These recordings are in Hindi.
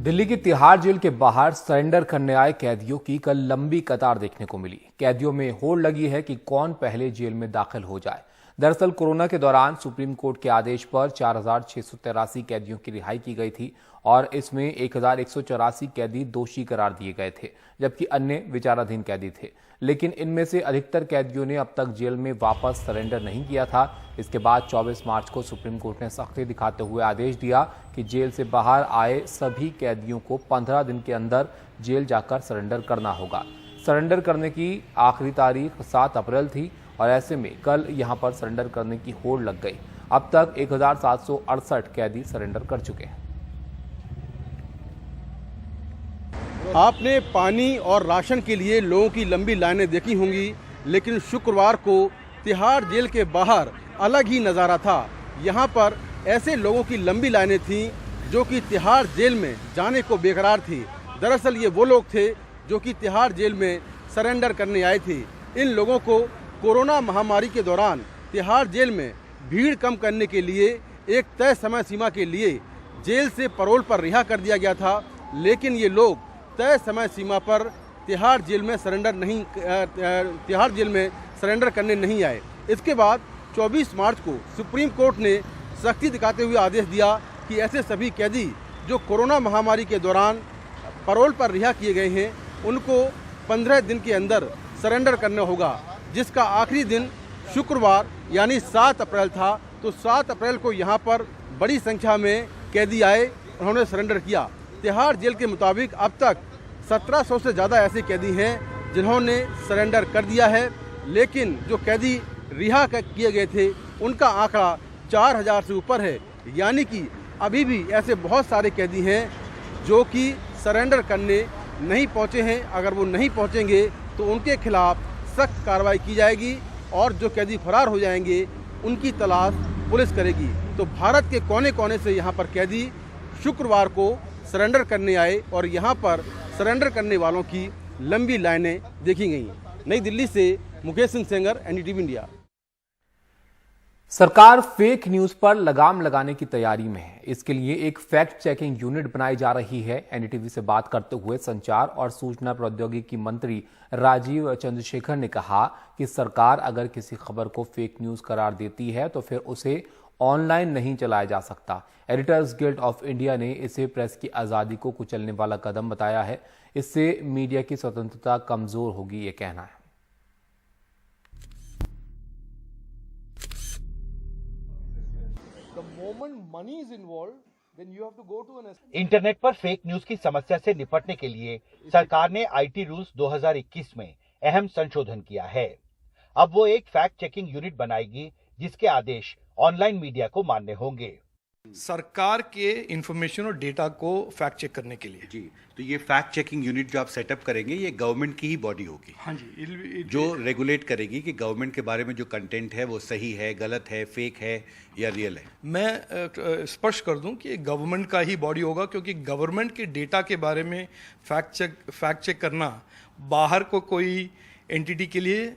दिल्ली की तिहाड़ जेल के बाहर सरेंडर करने आए कैदियों की कल लंबी कतार देखने को मिली। कैदियों में होड़ लगी है कि कौन पहले जेल में दाखिल हो जाए। दरअसल कोरोना के दौरान सुप्रीम कोर्ट के आदेश पर 4,683 कैदियों की रिहाई की गई थी और इसमें 1,184 कैदी दोषी करार दिए गए थे, जबकि अन्य विचाराधीन कैदी थे। लेकिन इनमें से अधिकतर कैदियों ने अब तक जेल में वापस सरेंडर नहीं किया था। इसके बाद 24 मार्च को सुप्रीम कोर्ट ने सख्ती दिखाते हुए आदेश दिया कि जेल से बाहर आए सभी कैदियों को 15 दिन के अंदर जेल जाकर सरेंडर करना होगा। सरेंडर करने की आखिरी तारीख 7 अप्रैल थी और ऐसे में कल यहां पर सरेंडर करने की होड़ लग गई। अब तक 1,768 कैदी सरेंडर कर चुके हैं। आपने पानी और राशन के लिए लोगों की लंबी लाइनें देखी होंगी, लेकिन शुक्रवार को तिहाड़ जेल के बाहर अलग ही नज़ारा था। यहाँ पर ऐसे लोगों की लंबी लाइनें थीं जो कि तिहाड़ जेल में जाने को बेकरार थी। दरअसल ये वो लोग थे जो कि तिहाड़ जेल में सरेंडर करने आए थे। इन लोगों को कोरोना महामारी के दौरान तिहाड़ जेल में भीड़ कम करने के लिए एक तय समय सीमा के लिए जेल से पैरोल पर रिहा कर दिया गया था, लेकिन ये लोग तय समय सीमा पर तिहाड़ जेल में सरेंडर करने नहीं आए। इसके बाद 24 मार्च को सुप्रीम कोर्ट ने सख्ती दिखाते हुए आदेश दिया कि ऐसे सभी कैदी जो कोरोना महामारी के दौरान पैरोल पर रिहा किए गए हैं उनको 15 दिन के अंदर सरेंडर करना होगा, जिसका आखिरी दिन शुक्रवार यानी 7 अप्रैल था। तो 7 अप्रैल को यहाँ पर बड़ी संख्या में कैदी आए, उन्होंने सरेंडर किया। तिहाड़ जेल के मुताबिक अब तक 1700 से ज़्यादा ऐसे कैदी हैं जिन्होंने सरेंडर कर दिया है, लेकिन जो कैदी रिहा किए गए थे उनका आंकड़ा 4,000 से ऊपर है। यानी कि अभी भी ऐसे बहुत सारे कैदी हैं जो कि सरेंडर करने नहीं पहुंचे हैं। अगर वो नहीं पहुंचेंगे तो उनके खिलाफ सख्त कार्रवाई की जाएगी और जो कैदी फरार हो जाएंगे उनकी तलाश पुलिस करेगी। तो भारत के कोने कोने से यहाँ पर कैदी शुक्रवार को सरेंडर करने आए और यहाँ पर सरेंडर करने वालों की लंबी लाइनें देखी गई। नई दिल्ली से मुकेश सिंह सेंगर, एनडीटीवी इंडिया। सरकार फेक न्यूज पर लगाम लगाने की तैयारी में है। इसके लिए एक फैक्ट चेकिंग यूनिट बनाई जा रही है। एनडीटीवी से बात करते हुए संचार और सूचना प्रौद्योगिकी मंत्री राजीव चंद्रशेखर ने कहा कि सरकार अगर किसी खबर को फेक न्यूज करार देती है तो फिर उसे ऑनलाइन नहीं चलाया जा सकता। एडिटर्स गिल्ड ऑफ इंडिया ने इसे प्रेस की आजादी को कुचलने वाला कदम बताया है। इससे मीडिया की स्वतंत्रता कमजोर होगी, ये कहना है। इंटरनेट पर फेक न्यूज की समस्या से निपटने के लिए सरकार ने आईटी रूल्स 2021 में अहम संशोधन किया है। अब वो एक फैक्ट चेकिंग यूनिट बनाएगी जिसके आदेश ऑनलाइन मीडिया को मान्य होंगे। सरकार के इंफॉर्मेशन और डेटा को फैक्ट चेक करने के लिए। जी, तो ये फैक्ट चेकिंग यूनिट जो आप सेटअप करेंगे ये गवर्नमेंट की ही बॉडी होगी। हाँ जी, जो रेगुलेट करेगी कि गवर्नमेंट के बारे में जो कंटेंट है वो सही है, गलत है, फेक है या रियल है। मैं स्पष्ट कर दूं कि गवर्नमेंट का ही बॉडी होगा, क्योंकि गवर्नमेंट के डेटा के बारे में फैक्ट चेक करना बाहर को कोई एंटिटी के लिए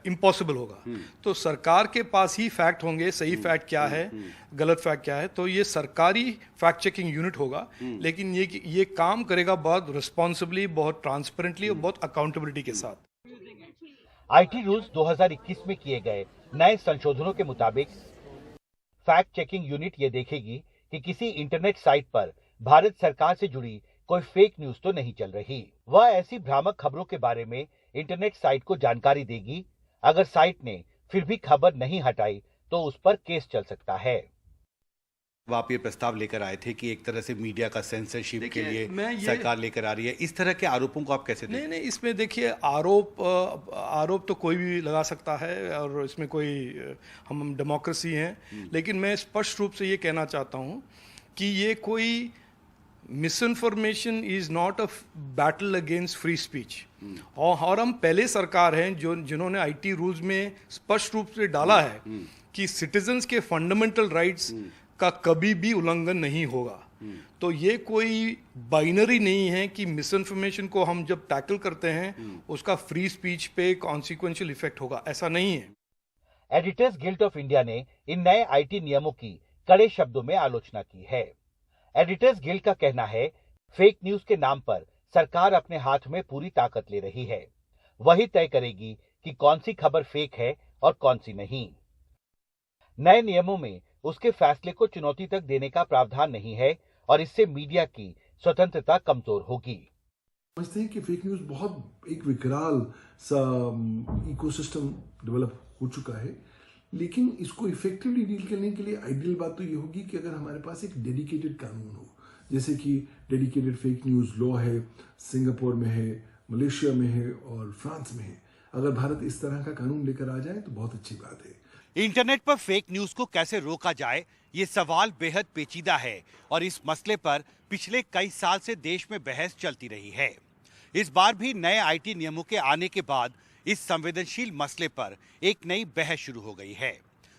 इम्पॉसिबल होगा। तो सरकार के पास ही फैक्ट होंगे, सही फैक्ट क्या है, गलत फैक्ट क्या है। तो ये सरकारी फैक्ट चेकिंग यूनिट होगा, लेकिन ये काम करेगा बहुत रिस्पॉन्सिबली, बहुत ट्रांसपेरेंटली और बहुत अकाउंटेबिलिटी के साथ। आईटी रूल्स 2021 में किए गए नए संशोधनों के मुताबिक फैक्ट चेकिंग यूनिट ये देखेगी कि किसी इंटरनेट साइट पर भारत सरकार से जुड़ी कोई फेक न्यूज तो नहीं चल रही। वह ऐसी भ्रामक खबरों के बारे में इंटरनेट साइट को जानकारी देगी। अगर साइट ने फिर भी खबर नहीं हटाई तो उस पर केस चल सकता है। आप ये प्रस्ताव लेकर आए थे कि एक तरह से मीडिया का सेंसरशिप के लिए सरकार लेकर आ रही है। इस तरह के आरोपों को आप कैसे देखते हैं? नहीं, इसमें देखिए आरोप तो कोई भी लगा सकता है और इसमें कोई हम डेमोक्रेसी हैं। लेकिन मैं स्पष्ट रूप से ये कहना चाहता हूँ कि ये कोई misinformation is not a battle against free speech. और हम पहले सरकार हैं जिन्होंने आईटी रूल्स में स्पष्ट रूप से डाला है कि सिटीजन्स के फंडामेंटल राइट्स का कभी भी उल्लंघन नहीं होगा। तो ये कोई बाइनरी नहीं है कि मिसइंफॉर्मेशन को हम जब टैकल करते हैं उसका फ्री स्पीच पे कॉन्सिक्वेंशियल इफेक्ट होगा, ऐसा नहीं है। एडिटर्स गिल्ड ऑफ इंडिया ने इन नए आईटी नियमों की कड़े शब्दों में आलोचना की है। एडिटर्स गिल्ड का कहना है, फेक न्यूज के नाम पर सरकार अपने हाथ में पूरी ताकत ले रही है। वही तय करेगी कि कौन सी खबर फेक है और कौन सी नहीं। नए नियमों में उसके फैसले को चुनौती तक देने का प्रावधान नहीं है और इससे मीडिया की स्वतंत्रता कमजोर होगी। समझते हैं कि फेक न्यूज बहुत एक विकराल सा इकोसिस्टम डेवलप हो चुका है, लेकिन इसको इफेक्टिवली डील करने के लिए आइडियल बात तो ये होगी कि अगर हमारे पास एक डेडिकेटेड कानून हो, जैसे कि डेडिकेटेड फेक न्यूज लॉ है, सिंगापुर में है, मलेशिया में है और फ्रांस में है। अगर भारत इस तरह का कानून लेकर आ जाए तो बहुत अच्छी बात है। इंटरनेट पर फेक न्यूज को कैसे रोका जाए, ये सवाल बेहद पेचीदा है और इस मसले पर पिछले कई साल से देश में बहस चलती रही है। इस बार भी नए आईटी नियमों के आने के बाद इस संवेदनशील मसले पर एक नई बहस शुरू हो गई है।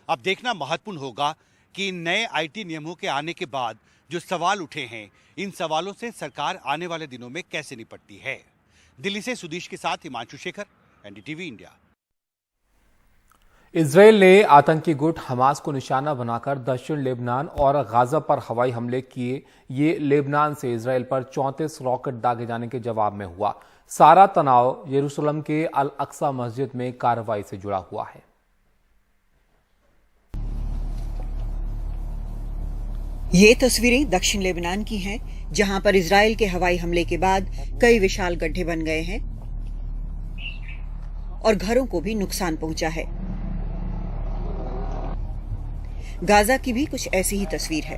अब देखना महत्वपूर्ण होगा कि इन नए आईटी नियमों के आने के बाद जो सवाल उठे हैं, इन सवालों से सरकार आने वाले दिनों में कैसे निपटती है। दिल्ली से सुदेश के साथ Himanshu Shekhar, NDTV India. Israel ने आतंकी गुट हमास को निशाना बनाकर दक्षिण लेबनान और गाजा पर हवाई हमले किए। ये लेबनान से इजरायल पर 34 रॉकेट दागे जाने के जवाब में हुआ। सारा तनाव यरूशलेम के अल अक्सा मस्जिद में कार्रवाई से जुड़ा हुआ है। ये तस्वीरें दक्षिण लेबनान की हैं, जहां पर इजरायल के हवाई हमले के बाद कई विशाल गड्ढे बन गए हैं और घरों को भी नुकसान पहुंचा है। गाजा की भी कुछ ऐसी ही तस्वीर है।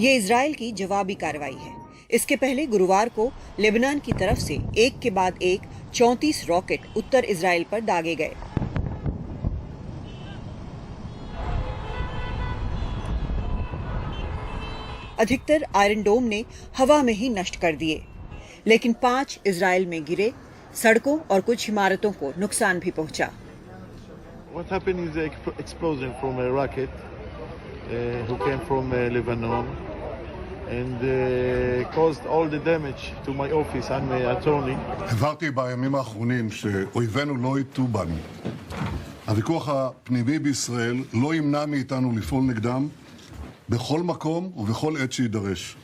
ये इजरायल की जवाबी कार्रवाई है। इसके पहले गुरुवार को लेबनान की तरफ से एक के बाद एक 34 रॉकेट उत्तर इजरायल पर दागे गए। अधिकतर आयरन डोम ने हवा में ही नष्ट कर दिए, लेकिन 5 इजरायल में गिरे। सड़कों और कुछ इमारतों को नुकसान भी पहुंचा। What happened is an explosion from a rocket who came from Lebanon and caused all the damage to my office. I'm an attorney. הבהרתי בימים האחרונים שאויבינו לא יטו בנו. הוויכוח הפנימי בישראל לא ימנע מאיתנו לפעול נגדם בכל מקום ובכל עת שידרש.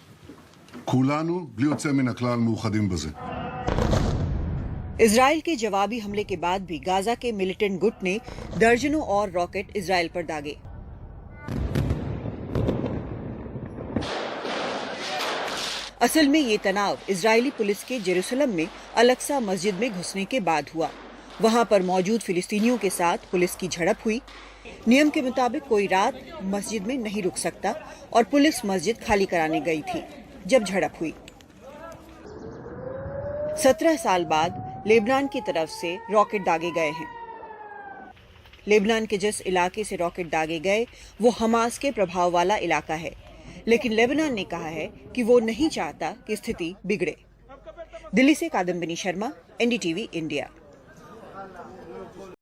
כולנו, בלי יוצא מן הכלל, מאוחדים בזה. Israel के जवाबी हमले के बाद भी गाजा के मिलिटेंट गुट ने दर्जनों और रॉकेट इजरायल पर दागे। असल में ये तनाव इजरायली पुलिस के जेरूसलम में अल अक्सा मस्जिद में घुसने के बाद हुआ। वहां पर मौजूद फिलिस्तीनियों के साथ पुलिस की झड़प हुई। नियम के मुताबिक कोई रात मस्जिद में नहीं रुक सकता और पुलिस मस्जिद खाली कराने गई थी जब झड़प हुई। 17 साल बाद लेबनान की तरफ से रॉकेट दागे गए हैं। लेबनान के जिस इलाके से रॉकेट दागे गए वो हमास के प्रभाव वाला इलाका है, लेकिन लेबनान ने कहा है कि वो नहीं चाहता कि स्थिति बिगड़े। दिल्ली से कादम्बिनी शर्मा, एनडीटीवी इंडिया।